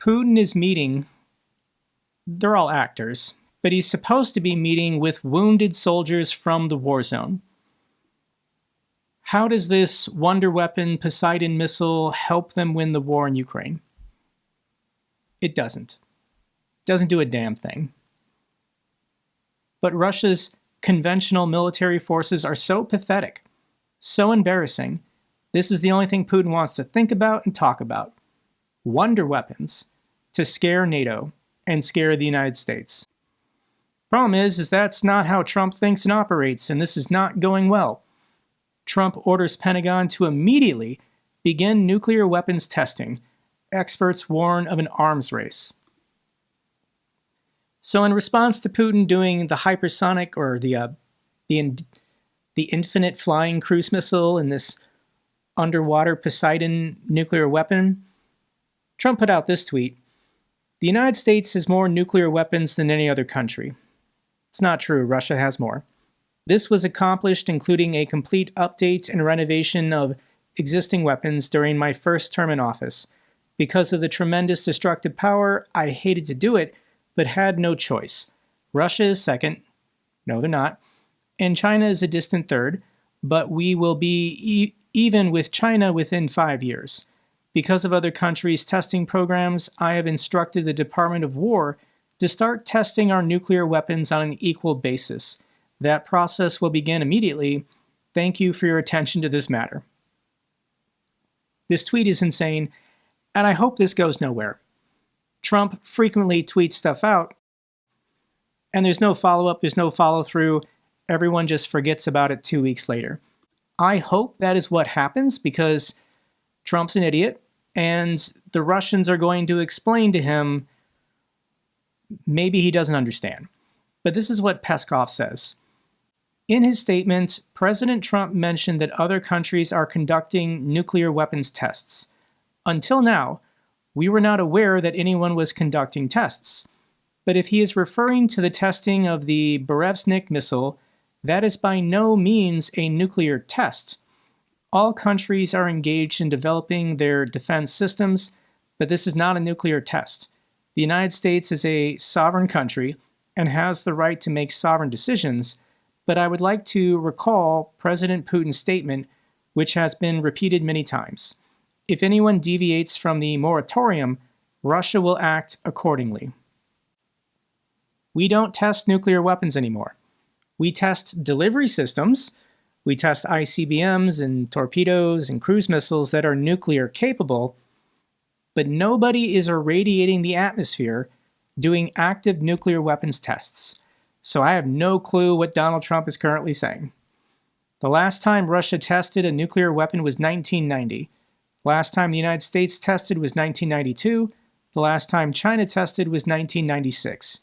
Putin is meeting, they're all actors, but he's supposed to be meeting with wounded soldiers from the war zone. How does this wonder weapon Poseidon missile help them win the war in Ukraine? It doesn't. It doesn't do a damn thing. But Russia's conventional military forces are so pathetic, so embarrassing. This is the only thing Putin wants to think about and talk about. Wonder weapons to scare NATO and scare the United States. Problem is that's not how Trump thinks and operates, and this is not going well. Trump orders Pentagon to immediately begin nuclear weapons testing. Experts warn of an arms race. So in response to Putin doing the hypersonic or the infinite flying cruise missile and this underwater Poseidon nuclear weapon, Trump put out this tweet: "The United States has more nuclear weapons than any other country." It's not true. Russia has more. This was accomplished including a complete update and renovation of existing weapons during my first term in office. Because of the tremendous destructive power, I hated to do it, but had no choice. Russia is second. No, they're not. And China is a distant third, but we will be even with China within 5 years. Because of other countries' testing programs, I have instructed the Department of War to start testing our nuclear weapons on an equal basis. That process will begin immediately. Thank you for your attention to this matter. This tweet is insane, and I hope this goes nowhere. Trump frequently tweets stuff out, and there's no follow-up, there's no follow-through. Everyone just forgets about it 2 weeks later. I hope that is what happens because Trump's an idiot, and the Russians are going to explain to him maybe he doesn't understand. But this is what Peskov says. In his statement, President Trump mentioned that other countries are conducting nuclear weapons tests. Until now, we were not aware that anyone was conducting tests. But if he is referring to the testing of the Broe missile, that is by no means a nuclear test. All countries are engaged in developing their defense systems, but this is not a nuclear test. The United States is a sovereign country and has the right to make sovereign decisions, but I would like to recall President Putin's statement, which has been repeated many times. If anyone deviates from the moratorium, Russia will act accordingly. We don't test nuclear weapons anymore. We test delivery systems. We test ICBMs and torpedoes and cruise missiles that are nuclear capable, but nobody is irradiating the atmosphere doing active nuclear weapons tests. So I have no clue what Donald Trump is currently saying. The last time Russia tested a nuclear weapon was 1990. Last time the United States tested was 1992. The last time China tested was 1996.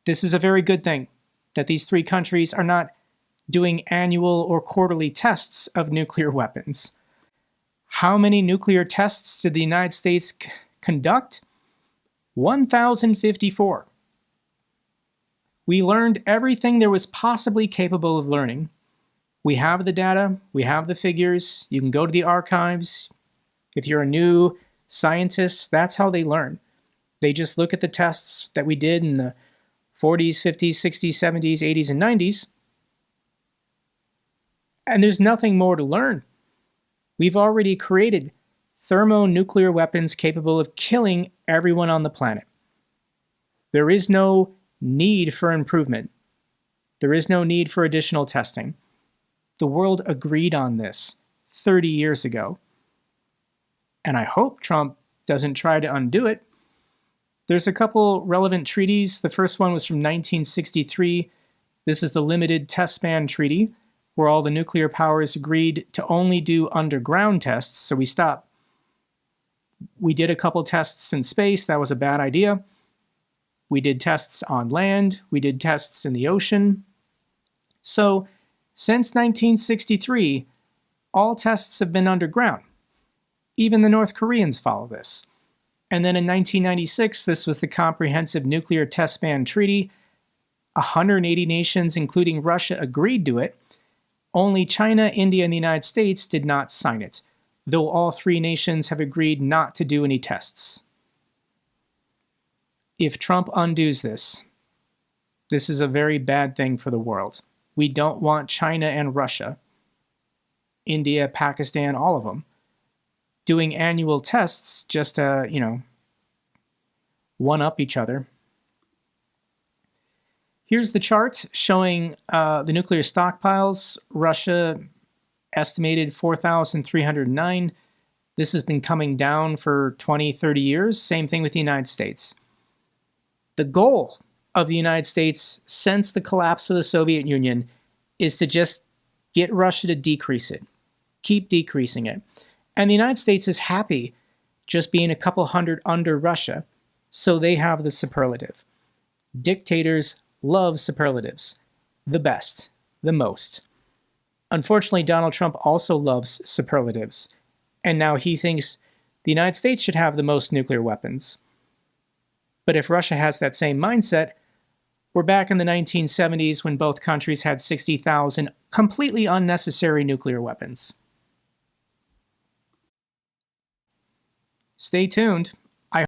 This is a very good thing that these three countries are not doing annual or quarterly tests of nuclear weapons. How many nuclear tests did the United States conduct? 1,054. We learned everything there was possibly capable of learning. We have the data, we have the figures, you can go to the archives. If you're a new scientist, that's how they learn. They just look at the tests that we did in the 40s, 50s, 60s, 70s, 80s, and 90s. And there's nothing more to learn. We've already created thermonuclear weapons capable of killing everyone on the planet. There is no need for improvement. There is no need for additional testing. The world agreed on this 30 years ago. And I hope Trump doesn't try to undo it. There's a couple relevant treaties. The first one was from 1963. This is the Limited Test Ban Treaty, where all the nuclear powers agreed to only do underground tests, so we stopped. We did a couple tests in space. That was a bad idea. We did tests on land. We did tests in the ocean. So, since 1963, all tests have been underground. Even the North Koreans follow this. And then in 1996, this was the Comprehensive Nuclear Test Ban Treaty. 180 nations, including Russia, agreed to it. Only China, India, and the United States did not sign it, though all three nations have agreed not to do any tests. If Trump undoes this, this is a very bad thing for the world. We don't want China and Russia, India, Pakistan, all of them, doing annual tests just to, one-up each other. Here's the chart showing the nuclear stockpiles. Russia estimated 4,309. This has been coming down for 20, 30 years. Same thing with the United States. The goal of the United States since the collapse of the Soviet Union is to just get Russia to decrease it, keep decreasing it. And the United States is happy just being a couple hundred under Russia, so they have the superlative. Dictators love superlatives. The best, the most. Unfortunately, Donald Trump also loves superlatives, and now he thinks the United States should have the most nuclear weapons. But if Russia has that same mindset, we're back in the 1970s when both countries had 60,000 completely unnecessary nuclear weapons. Stay tuned.